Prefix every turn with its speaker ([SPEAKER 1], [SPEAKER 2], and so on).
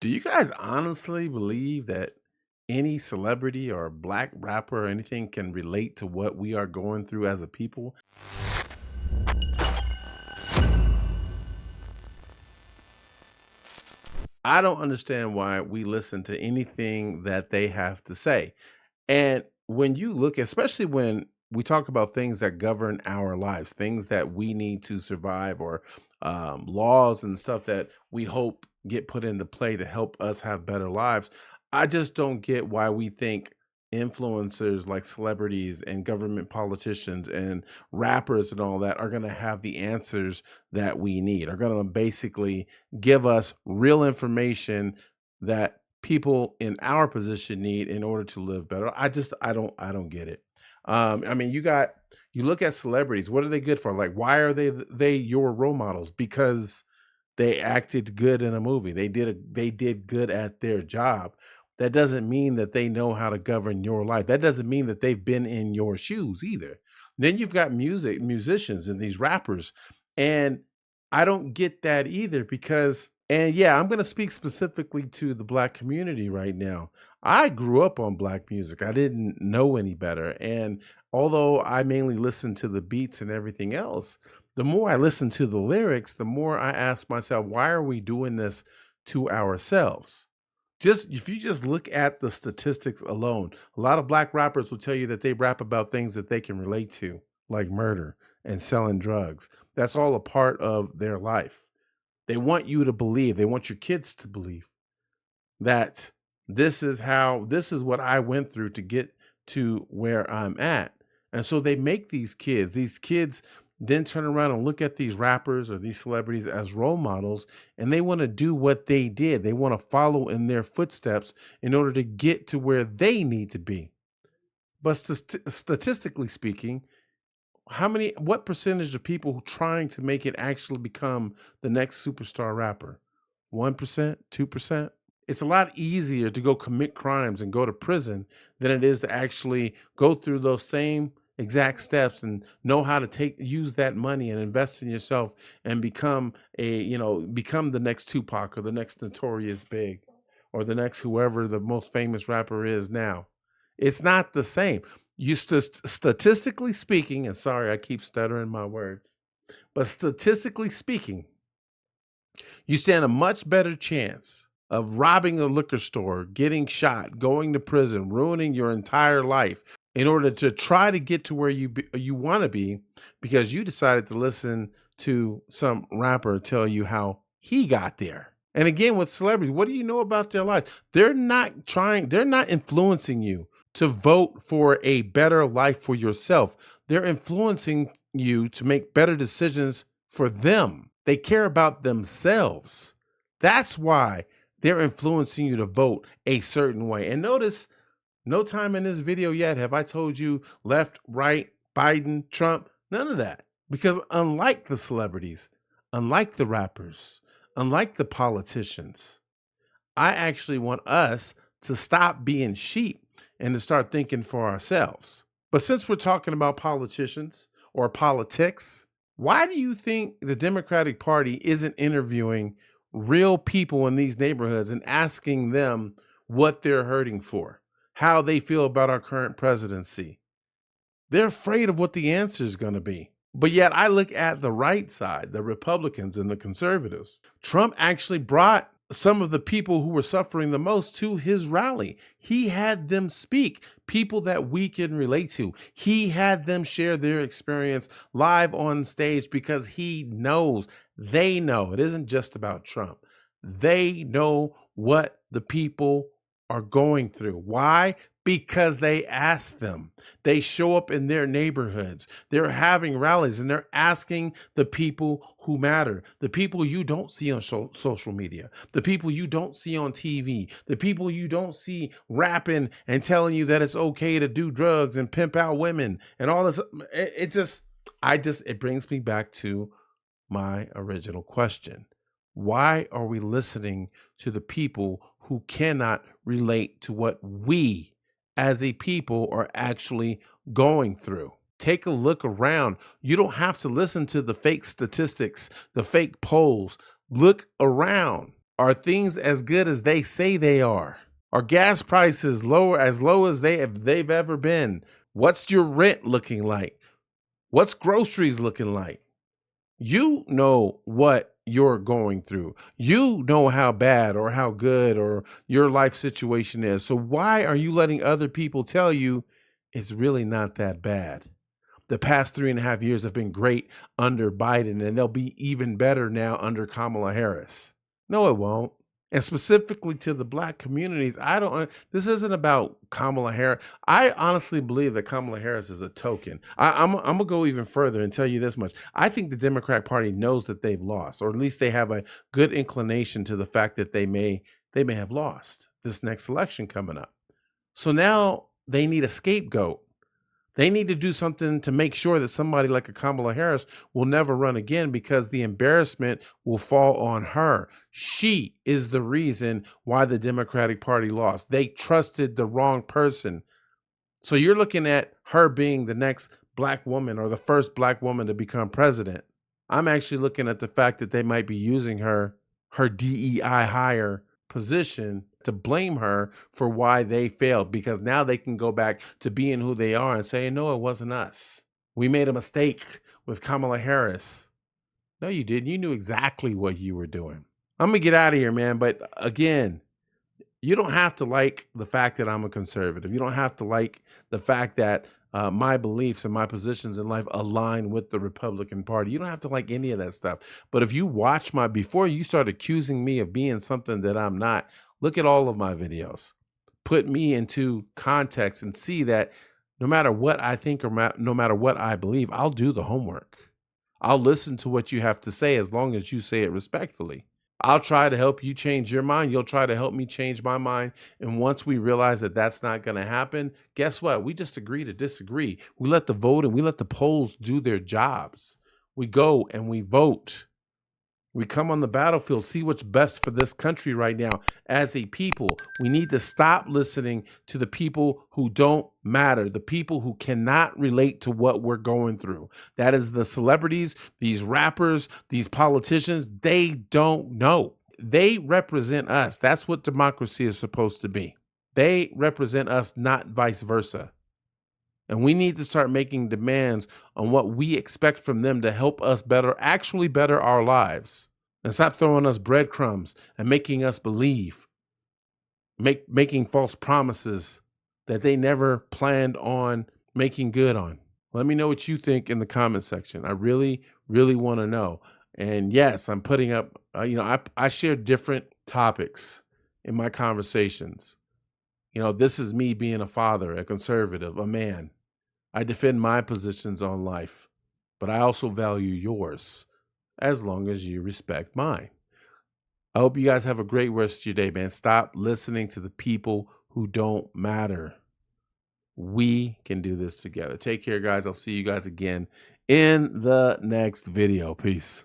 [SPEAKER 1] Do you guys honestly believe that any celebrity or black rapper or anything can relate to what we are going through as a people? I don't understand why we listen to anything that they have to say. And when you look, especially when we talk about things that govern our lives, things that we need to survive, or laws and stuff that we hope get put into play to help us have better lives, I just don't get why we think influencers like celebrities and government politicians and rappers and all that are going to have the answers that we need, are going to basically give us real information that people in our position need in order to live better. I don't get it. I mean, you look at celebrities, what are they good for? Like, why are they your role models? Because they acted good in a movie. They did good at their job. That doesn't mean that they know how to govern your life. That doesn't mean that they've been in your shoes either. Then you've got musicians and these rappers, and I don't get that either because, and yeah, I'm going to speak specifically to the black community right now. I grew up on black music. I didn't know any better. And although I mainly listened to the beats and everything else, the more I listen to the lyrics, the more I ask myself, why are we doing this to ourselves? Just if you just look at the statistics alone, a lot of black rappers will tell you that they rap about things that they can relate to, like murder and selling drugs. That's all a part of their life. They want you to believe, they want your kids to believe that this is what I went through to get to where I'm at. And so they make these kids then turn around and look at these rappers or these celebrities as role models, and they want to do what they did. They want to follow in their footsteps in order to get to where they need to be. But statistically speaking, what percentage of people who trying to make it actually become the next superstar rapper? 1%, 2%? It's a lot easier to go commit crimes and go to prison than it is to actually go through those same exact steps and know how to use that money and invest in yourself and become the next Tupac or the next Notorious Big or the next whoever the most famous rapper is now. It's not the same. Statistically speaking, and sorry, I keep stuttering my words, but statistically speaking, you stand a much better chance of robbing a liquor store, getting shot, going to prison, ruining your entire life in order to try to get to where you want to be because you decided to listen to some rapper tell you how he got there. And again, with celebrities, what do you know about their lives? They're not influencing you to vote for a better life for yourself. They're influencing you to make better decisions for them. They care about themselves. That's why they're influencing you to vote a certain way. And notice, no time in this video yet have I told you left, right, Biden, Trump, none of that. Because unlike the celebrities, unlike the rappers, unlike the politicians, I actually want us to stop being sheep and to start thinking for ourselves. But since we're talking about politicians or politics, why do you think the Democratic Party isn't interviewing real people in these neighborhoods and asking them what they're hurting for, how they feel about our current presidency? They're afraid of what the answer is going to be. But yet, I look at the right side, the Republicans and the conservatives. Trump actually brought some of the people who were suffering the most to his rally. He had them speak, people that we can relate to. He had them share their experience live on stage because they know it isn't just about Trump. They know what the people are going through. Why? Because they ask them. They show up in their neighborhoods. They're having rallies and they're asking the people who matter, the people you don't see on social media, the people you don't see on TV, the people you don't see rapping and telling you that it's okay to do drugs and pimp out women and all this. It brings me back to my original question. Why are we listening to the people who cannot relate to what we as a people are actually going through? Take a look around. You don't have to listen to the fake statistics, the fake polls. Look around. Are things as good as they say they are? Are gas prices low as they've ever been? What's your rent looking like? What's groceries looking like? You know what you're going through. You know how bad or how good or your life situation is. So why are you letting other people tell you it's really not that bad? The past 3.5 years have been great under Biden, and they'll be even better now under Kamala Harris. No, it won't. And specifically to the black communities, this isn't about Kamala Harris. I honestly believe that Kamala Harris is a token. I'm gonna go even further and tell you this much. I think the Democratic Party knows that they've lost, or at least they have a good inclination to the fact that they may have lost this next election coming up. So now they need a scapegoat. They need to do something to make sure that somebody like a Kamala Harris will never run again, because the embarrassment will fall on her. She is the reason why the Democratic Party lost. They trusted the wrong person. So you're looking at her being the next black woman or the first black woman to become president. I'm actually looking at the fact that they might be using her DEI hire position to blame her for why they failed, because now they can go back to being who they are and say, no, it wasn't us. We made a mistake with Kamala Harris. No, you didn't. You knew exactly what you were doing. I'm going to get out of here, man. But again, you don't have to like the fact that I'm a conservative. You don't have to like the fact that my beliefs and my positions in life align with the Republican Party. You don't have to like any of that stuff. But if you watch before you start accusing me of being something that I'm not, look at all of my videos. Put me into context and see that no matter what I think or no matter what I believe, I'll do the homework. I'll listen to what you have to say as long as you say it respectfully. I'll try to help you change your mind. You'll try to help me change my mind. And once we realize that that's not going to happen, guess what? We just agree to disagree. We let the vote and we let the polls do their jobs. We go and we vote. We come on the battlefield, see what's best for this country right now. As a people, we need to stop listening to the people who don't matter, the people who cannot relate to what we're going through. That is the celebrities, these rappers, these politicians. They don't know. They represent us. That's what democracy is supposed to be. They represent us, not vice versa. And we need to start making demands on what we expect from them to help us actually better our lives. And stop throwing us breadcrumbs and making us believe, making false promises that they never planned on making good on. Let me know what you think in the comment section. I really, really want to know. And yes, I'm putting up, I share different topics in my conversations. This is me being a father, a conservative, a man. I defend my positions on life, but I also value yours as long as you respect mine. I hope you guys have a great rest of your day, man. Stop listening to the people who don't matter. We can do this together. Take care, guys. I'll see you guys again in the next video. Peace.